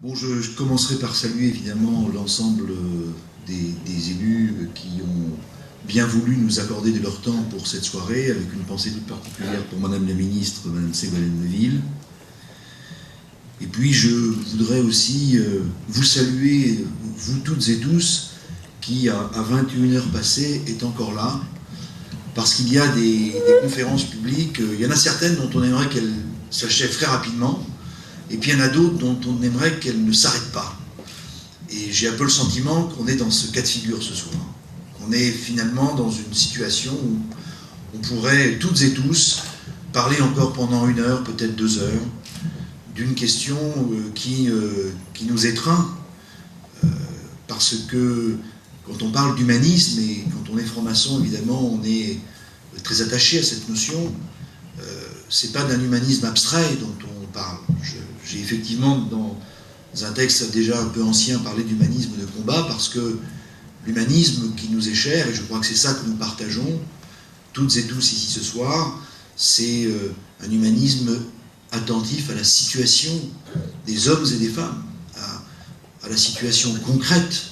Bon, je commencerai par saluer évidemment l'ensemble des élus qui ont bien voulu nous accorder de leur temps pour cette soirée, avec une pensée toute particulière pour Madame la Ministre, Madame Ségolène Neuville. Et puis je voudrais aussi vous saluer, vous toutes et tous, qui à 21h passées est encore là, parce qu'il y a des conférences publiques, il y en a certaines dont on aimerait qu'elles s'achèvent très rapidement, et puis il y en a d'autres dont on aimerait qu'elles ne s'arrêtent pas. Et j'ai un peu le sentiment qu'on est dans ce cas de figure ce soir. On est finalement dans une situation où on pourrait toutes et tous parler encore pendant 1 heure, peut-être 2 heures, d'une question qui nous étreint, parce que quand on parle d'humanisme, et quand on est franc-maçon, évidemment, on est très attaché à cette notion. C'est pas d'un humanisme abstrait dont on parle. J'ai effectivement, dans un texte déjà un peu ancien, parlé d'humanisme de combat, parce que l'humanisme qui nous est cher, et je crois que c'est ça que nous partageons, toutes et tous ici ce soir, c'est un humanisme attentif à la situation des hommes et des femmes, à la situation concrète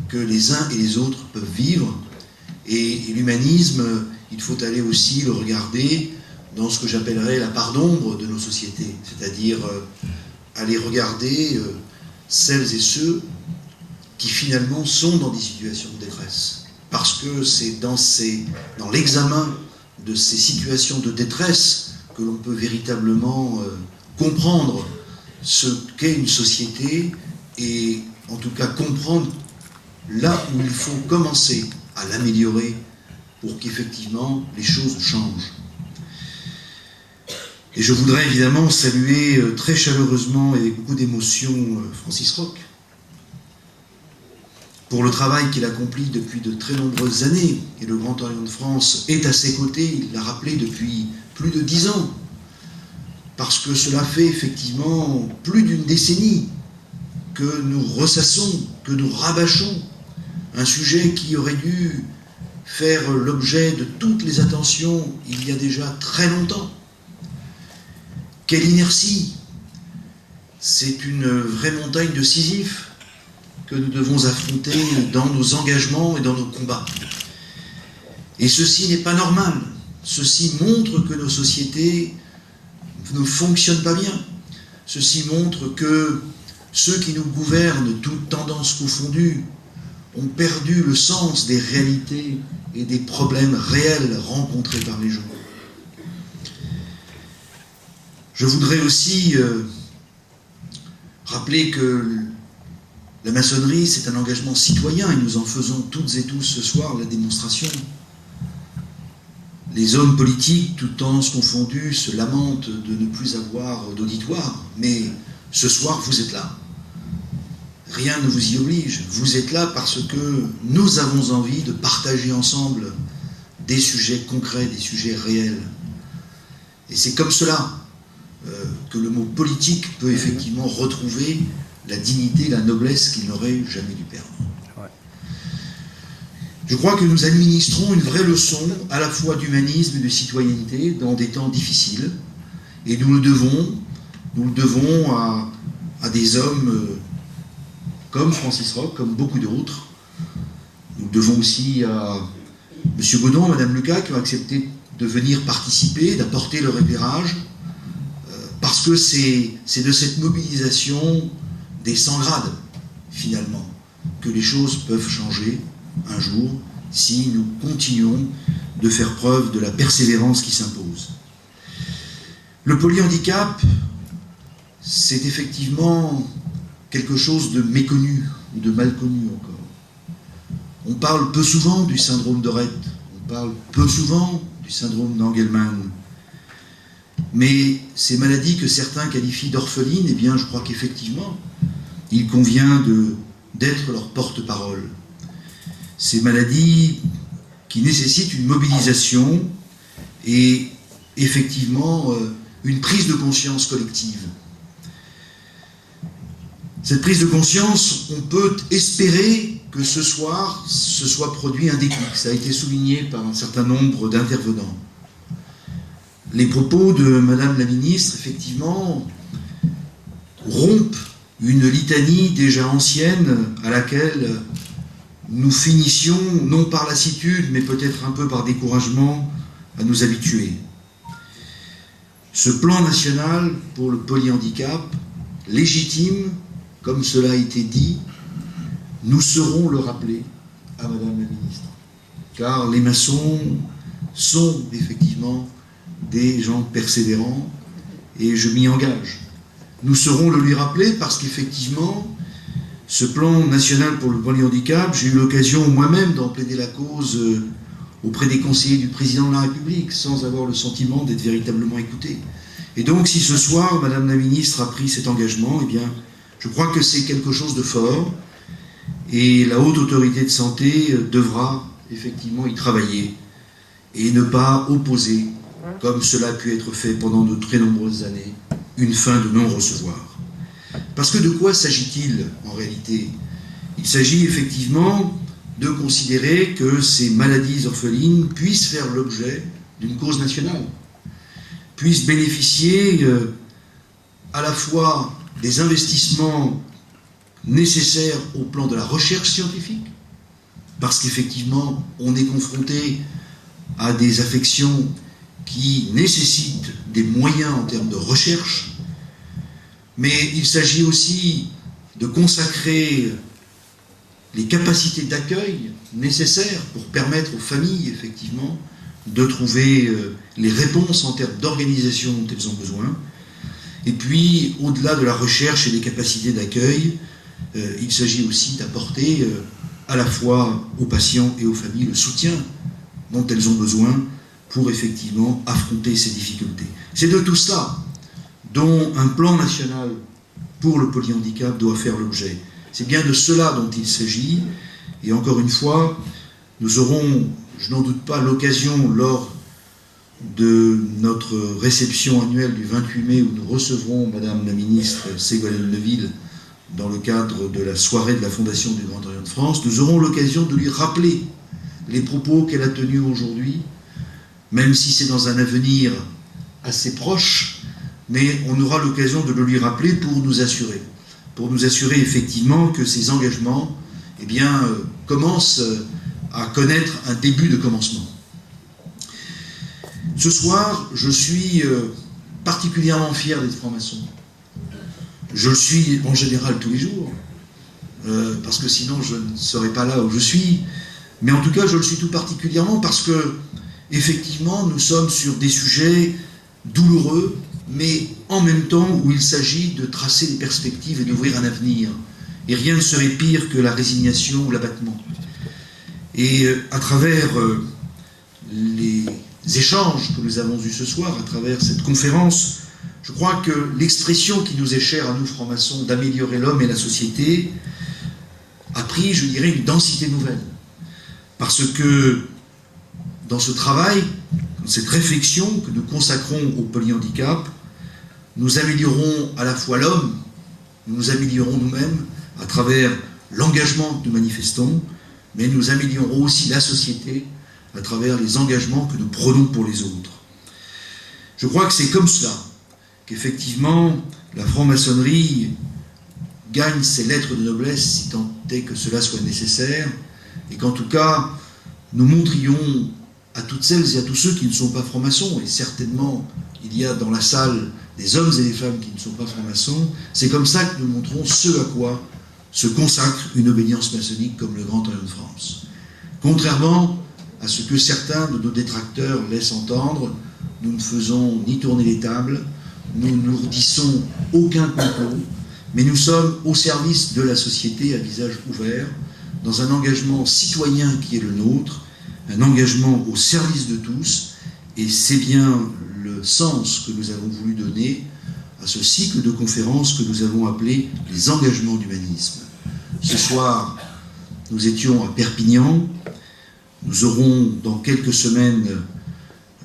que les uns et les autres peuvent vivre. Et l'humanisme, il faut aller aussi le regarder dans ce que j'appellerais la part d'ombre de nos sociétés, c'est-à-dire aller regarder celles et ceux qui finalement sont dans des situations de détresse. Parce que c'est dans l'examen de ces situations de détresse que l'on peut véritablement comprendre ce qu'est une société, et en tout cas comprendre là où il faut commencer à l'améliorer pour qu'effectivement les choses changent. Et je voudrais évidemment saluer très chaleureusement et avec beaucoup d'émotion Francis Roch pour le travail qu'il accomplit depuis de très nombreuses années. Et le Grand Orient de France est à ses côtés, il l'a rappelé, depuis plus de 10 ans. Parce que cela fait effectivement plus d'une décennie que nous ressassons, que nous rabâchons un sujet qui aurait dû faire l'objet de toutes les attentions il y a déjà très longtemps. Quelle inertie! C'est une vraie montagne de Sisyphe que nous devons affronter dans nos engagements et dans nos combats. Et ceci n'est pas normal. Ceci montre que nos sociétés ne fonctionnent pas bien. Ceci montre que ceux qui nous gouvernent, toutes tendances confondues, ont perdu le sens des réalités et des problèmes réels rencontrés par les gens. Je voudrais aussi rappeler que la maçonnerie, c'est un engagement citoyen, et nous en faisons toutes et tous ce soir la démonstration. Les hommes politiques, toutes tendances confondues, se lamentent de ne plus avoir d'auditoire, mais ce soir, vous êtes là. Rien ne vous y oblige. Vous êtes là parce que nous avons envie de partager ensemble des sujets concrets, des sujets réels. Et c'est comme cela que le mot politique peut effectivement retrouver la dignité, la noblesse qu'il n'aurait jamais dû perdre. Ouais. Je crois que nous administrons une vraie leçon à la fois d'humanisme et de citoyenneté dans des temps difficiles, et nous le devons à des hommes comme Francis Roch, comme beaucoup d'autres. Nous le devons aussi à M. Godon et Mme Lucas qui ont accepté de venir participer, d'apporter leur éclairage, parce que c'est de cette mobilisation des 100 grades, finalement, que les choses peuvent changer un jour si nous continuons de faire preuve de la persévérance qui s'impose. Le polyhandicap, c'est effectivement quelque chose de méconnu ou de mal connu encore. On parle peu souvent du syndrome de Rett, on parle peu souvent du syndrome d'Engelmann. Mais ces maladies que certains qualifient d'orphelines, eh bien, je crois qu'effectivement, il convient d'être leur porte-parole. Ces maladies qui nécessitent une mobilisation et effectivement une prise de conscience collective. Cette prise de conscience, on peut espérer que ce soir, se soit produit un déclic. Ça a été souligné par un certain nombre d'intervenants. Les propos de Madame la Ministre, effectivement, rompent une litanie déjà ancienne à laquelle nous finissions, non par lassitude, mais peut-être un peu par découragement, à nous habituer. Ce plan national pour le polyhandicap, légitime, comme cela a été dit, nous saurons le rappeler à Madame la Ministre. Car les maçons sont effectivement des gens persévérants et je m'y engage. Nous saurons le lui rappeler parce qu'effectivement, ce plan national pour le polyhandicap, j'ai eu l'occasion moi-même d'en plaider la cause auprès des conseillers du président de la République sans avoir le sentiment d'être véritablement écouté. Et donc, si ce soir, Madame la Ministre a pris cet engagement, eh bien, je crois que c'est quelque chose de fort et la Haute Autorité de Santé devra effectivement y travailler et ne pas opposer, comme cela a pu être fait pendant de très nombreuses années, une fin de non-recevoir. Parce que de quoi s'agit-il en réalité? Il s'agit effectivement de considérer que ces maladies orphelines puissent faire l'objet d'une cause nationale, puissent bénéficier à la fois des investissements nécessaires au plan de la recherche scientifique, parce qu'effectivement on est confronté à des affections qui nécessitent des moyens en termes de recherche, mais il s'agit aussi de consacrer les capacités d'accueil nécessaires pour permettre aux familles, effectivement, de trouver les réponses en termes d'organisation dont elles ont besoin. Et puis, au-delà de la recherche et des capacités d'accueil, il s'agit aussi d'apporter à la fois aux patients et aux familles le soutien dont elles ont besoin pour effectivement affronter ces difficultés. C'est de tout cela dont un plan national pour le polyhandicap doit faire l'objet. C'est bien de cela dont il s'agit, et encore une fois, nous aurons, je n'en doute pas, l'occasion lors de notre réception annuelle du 28 mai où nous recevrons Madame la Ministre Ségolène Neuville dans le cadre de la soirée de la Fondation du Grand Orient de France, nous aurons l'occasion de lui rappeler les propos qu'elle a tenus aujourd'hui, même si c'est dans un avenir assez proche, mais on aura l'occasion de le lui rappeler pour nous assurer effectivement que ces engagements eh bien, commencent à connaître un début de commencement. Ce soir, je suis particulièrement fier d'être franc-maçon. Je le suis en général tous les jours, parce que sinon je ne serais pas là où je suis, mais en tout cas je le suis tout particulièrement parce que effectivement nous sommes sur des sujets douloureux, mais en même temps où il s'agit de tracer des perspectives et d'ouvrir un avenir. Et rien ne serait pire que la résignation ou l'abattement. Et à travers les échanges que nous avons eus ce soir, à travers cette conférence, je crois que l'expression qui nous est chère à nous francs-maçons d'améliorer l'homme et la société a pris, je dirais, une densité nouvelle. Parce que dans ce travail, dans cette réflexion que nous consacrons au polyhandicap, nous améliorons à la fois l'homme, nous améliorons nous-mêmes à travers l'engagement que nous manifestons, mais nous améliorons aussi la société à travers les engagements que nous prenons pour les autres. Je crois que c'est comme cela qu'effectivement la franc-maçonnerie gagne ses lettres de noblesse, si tant est que cela soit nécessaire, et qu'en tout cas nous montrions à toutes celles et à tous ceux qui ne sont pas francs-maçons, et certainement il y a dans la salle des hommes et des femmes qui ne sont pas francs-maçons, c'est comme ça que nous montrons ce à quoi se consacre une obédience maçonnique comme le Grand Orient de France. Contrairement à ce que certains de nos détracteurs laissent entendre, nous ne faisons ni tourner les tables, nous n'ourdissons aucun complot, mais nous sommes au service de la société à visage ouvert, dans un engagement citoyen qui est le nôtre, un engagement au service de tous, et c'est bien le sens que nous avons voulu donner à ce cycle de conférences que nous avons appelé les engagements d'humanisme. Ce soir, nous étions à Perpignan, nous aurons dans quelques semaines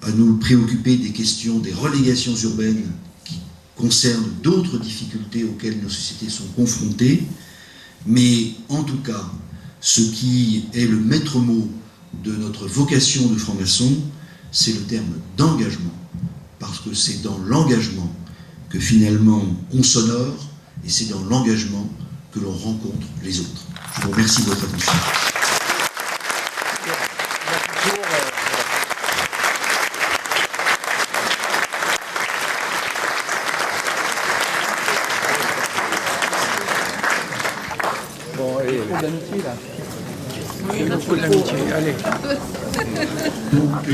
à nous préoccuper des questions des relégations urbaines qui concernent d'autres difficultés auxquelles nos sociétés sont confrontées, mais en tout cas, ce qui est le maître mot de notre vocation de franc-maçon, c'est le terme d'engagement, parce que c'est dans l'engagement que finalement on s'honore et c'est dans l'engagement que l'on rencontre les autres. Je vous remercie de votre attention. Bon, allez, beaucoup d'amitié là. Beaucoup d'amitié, allez. Donc,